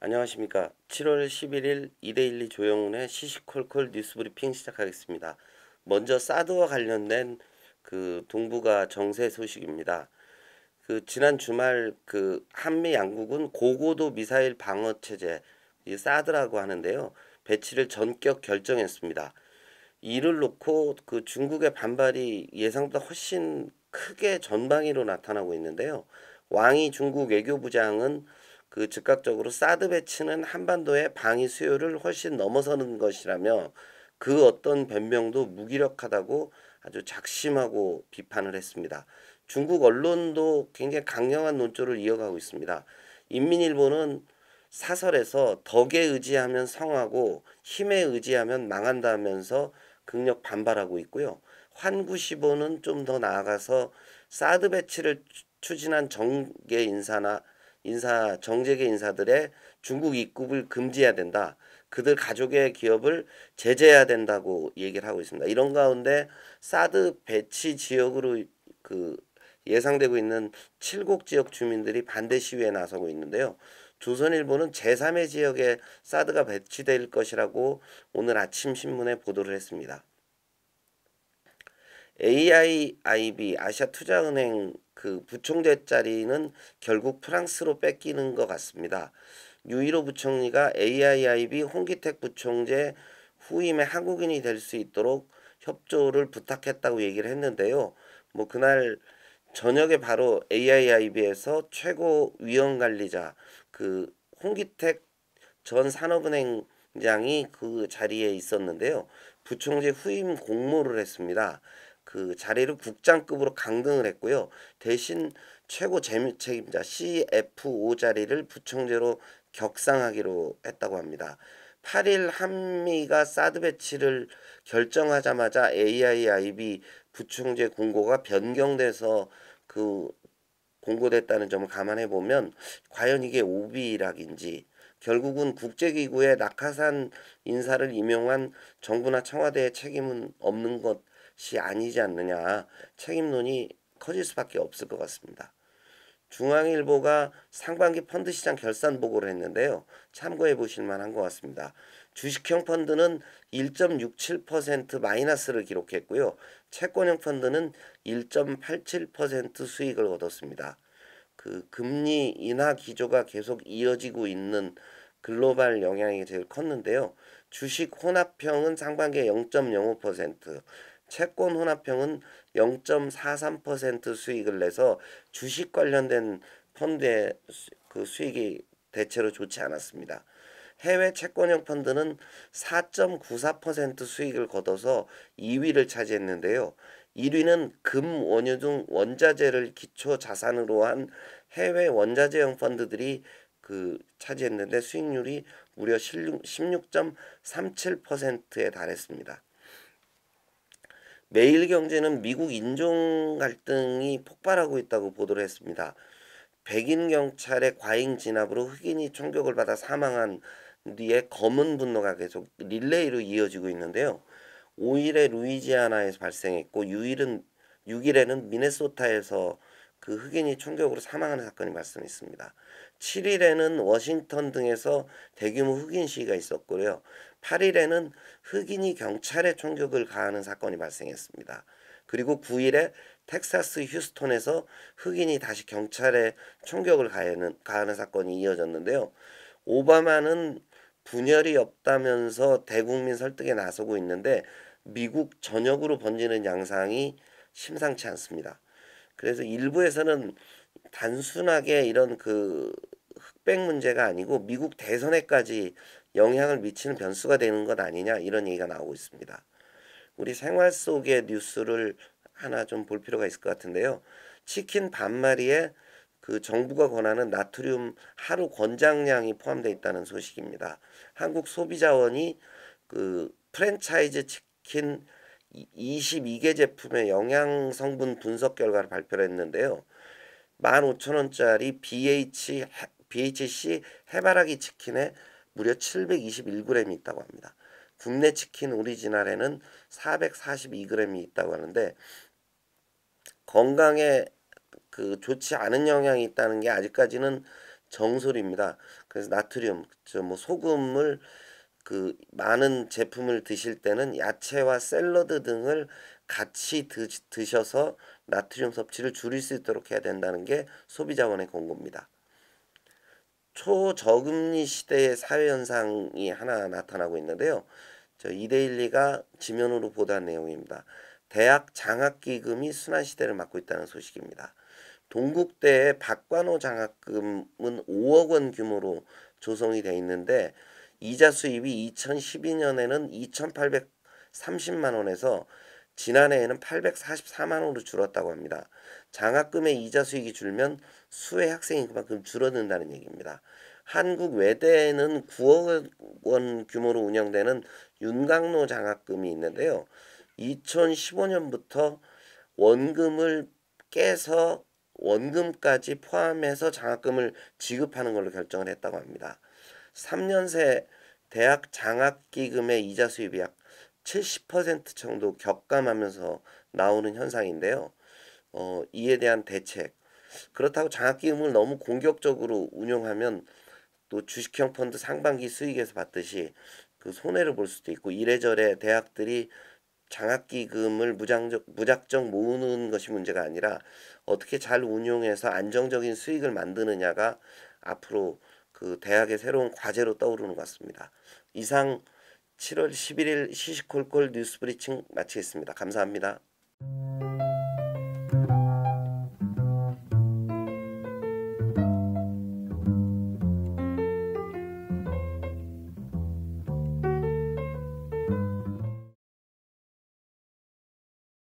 안녕하십니까. 7월 11일 이데일리 조영훈의 시시콜콜 뉴스브리핑 시작하겠습니다. 먼저 사드와 관련된 동북아 정세 소식입니다. 지난 주말 한미 양국은 고고도 미사일 방어 체제 이 사드라고 하는데요. 배치를 전격 결정했습니다. 이를 놓고 중국의 반발이 예상보다 훨씬 크게 전방위로 나타나고 있는데요. 왕이 중국 외교부장은 즉각적으로 사드 배치는 한반도의 방위 수요를 훨씬 넘어서는 것이라며 그 어떤 변명도 무기력하다고 아주 작심하고 비판을 했습니다. 중국 언론도 굉장히 강경한 논조를 이어가고 있습니다. 인민일보는 사설에서 덕에 의지하면 성하고 힘에 의지하면 망한다면서 극력 반발하고 있고요. 환구시보는 좀 더 나아가서 사드 배치를 추진한 정재계 인사들의 중국 입국을 금지해야 된다. 그들 가족의 기업을 제재해야 된다고 얘기를 하고 있습니다. 이런 가운데 사드 배치 지역으로 그 예상되고 있는 7곡 지역 주민들이 반대 시위에 나서고 있는데요. 조선일보는 제3의 지역에 사드가 배치될 것이라고 오늘 아침 신문에 보도를 했습니다. AIIB 아시아투자은행 부총재 자리는 결국 프랑스로 뺏기는 것 같습니다. 유일호 부총리가 AIIB 홍기택 부총재 후임의 한국인이 될 수 있도록 협조를 부탁했다고 얘기를 했는데요. 뭐 그날 저녁에 바로 AIIB에서 최고 위원관리자 홍기택 전 산업은행장이 그 자리에 있었는데요. 부총재 후임 공모를 했습니다. 그 자리를 국장급으로 강등을 했고요. 대신 최고 재무책임자 CFO 자리를 부총재로 격상하기로 했다고 합니다. 8일 한미가 사드 배치를 결정하자마자 AIIB 부총재 공고가 변경돼서 공고됐다는 점을 감안해 보면 과연 이게 오비락인지 결국은 국제기구의 낙하산 인사를 임용한 정부나 청와대의 책임은 없는 것이 아니지 않느냐 책임론이 커질 수밖에 없을 것 같습니다. 중앙일보가 상반기 펀드 시장 결산 보고를 했는데요. 참고해 보실 만한 것 같습니다. 주식형 펀드는 1.67% 마이너스를 기록했고요. 채권형 펀드는 1.87% 수익을 얻었습니다. 금리 인하 기조가 계속 이어지고 있는 글로벌 영향이 제일 컸는데요. 주식 혼합형은 상반기에 0.05%, 채권 혼합형은 0.43% 수익을 내서 주식 관련된 펀드의 수익이 대체로 좋지 않았습니다. 해외 채권형 펀드는 4.94% 수익을 거둬서 2위를 차지했는데요. 1위는 금, 원유 등 원자재를 기초 자산으로 한 해외 원자재형 펀드들이 차지했는데 수익률이 무려 16.37%에 달했습니다. 매일경제는 미국 인종 갈등이 폭발하고 있다고 보도를 했습니다. 백인 경찰의 과잉 진압으로 흑인이 총격을 받아 사망한 뒤에 검은 분노가 계속 릴레이로 이어지고 있는데요. 5일에 루이지아나에서 발생했고 6일에는 미네소타에서 흑인이 총격으로 사망하는 사건이 발생했습니다. 7일에는 워싱턴 등에서 대규모 흑인 시위가 있었고요. 8일에는 흑인이 경찰에 총격을 가하는 사건이 발생했습니다. 그리고 9일에 텍사스 휴스톤에서 흑인이 다시 경찰에 총격을 가하는 사건이 이어졌는데요. 오바마는 분열이 없다면서 대국민 설득에 나서고 있는데 미국 전역으로 번지는 양상이 심상치 않습니다. 그래서 일부에서는 단순하게 이런 흑백 문제가 아니고 미국 대선에까지 영향을 미치는 변수가 되는 것 아니냐 이런 얘기가 나오고 있습니다. 우리 생활 속의 뉴스를 하나 좀 볼 필요가 있을 것 같은데요. 치킨 반마리에 정부가 권하는 나트륨 하루 권장량이 포함되어 있다는 소식입니다. 한국소비자원이 프랜차이즈 치킨 22개 제품의 영양 성분 분석 결과를 발표를 했는데요. 15,000원짜리 BHC 해바라기 치킨에 무려 721g이 있다고 합니다. 국내 치킨 오리지널에는 442g이 있다고 하는데 건강에 좋지 않은 영향이 있다는 게 아직까지는 정솔입니다. 그래서 나트륨, 뭐 소금을 많은 제품을 드실 때는 야채와 샐러드 등을 같이 드셔서 나트륨 섭취를 줄일 수 있도록 해야 된다는 게 소비자원의 권고입니다. 초저금리 시대의 사회 현상이 하나 나타나고 있는데요. 저 이데일리가 지면으로 보도한 내용입니다. 대학 장학기금이 순환 시대를 맞고 있다는 소식입니다. 동국대의 박관호 장학금은 5억 원 규모로 조성이 돼 있는데 이자 수입이 2012년에는 2,830만 원에서 지난해에는 844만 원으로 줄었다고 합니다. 장학금의 이자 수익이 줄면 수혜 학생이 그만큼 줄어든다는 얘기입니다. 한국 외대에는 9억 원 규모로 운영되는 윤강로 장학금이 있는데요. 2015년부터 원금을 깨서 원금까지 포함해서 장학금을 지급하는 걸로 결정을 했다고 합니다. 3년 새 대학 장학기금의 이자 수입이 약 70% 정도 격감하면서 나오는 현상인데요. 이에 대한 대책. 그렇다고 장학기금을 너무 공격적으로 운용하면 또 주식형 펀드 상반기 수익에서 받듯이 손해를 볼 수도 있고 이래저래 대학들이 장학기금을 무작정 모으는 것이 문제가 아니라 어떻게 잘 운용해서 안정적인 수익을 만드느냐가 앞으로 대학의 새로운 과제로 떠오르는 것 같습니다. 이상 7월 11일 시시콜콜 뉴스 브리칭 마치겠습니다. 감사합니다.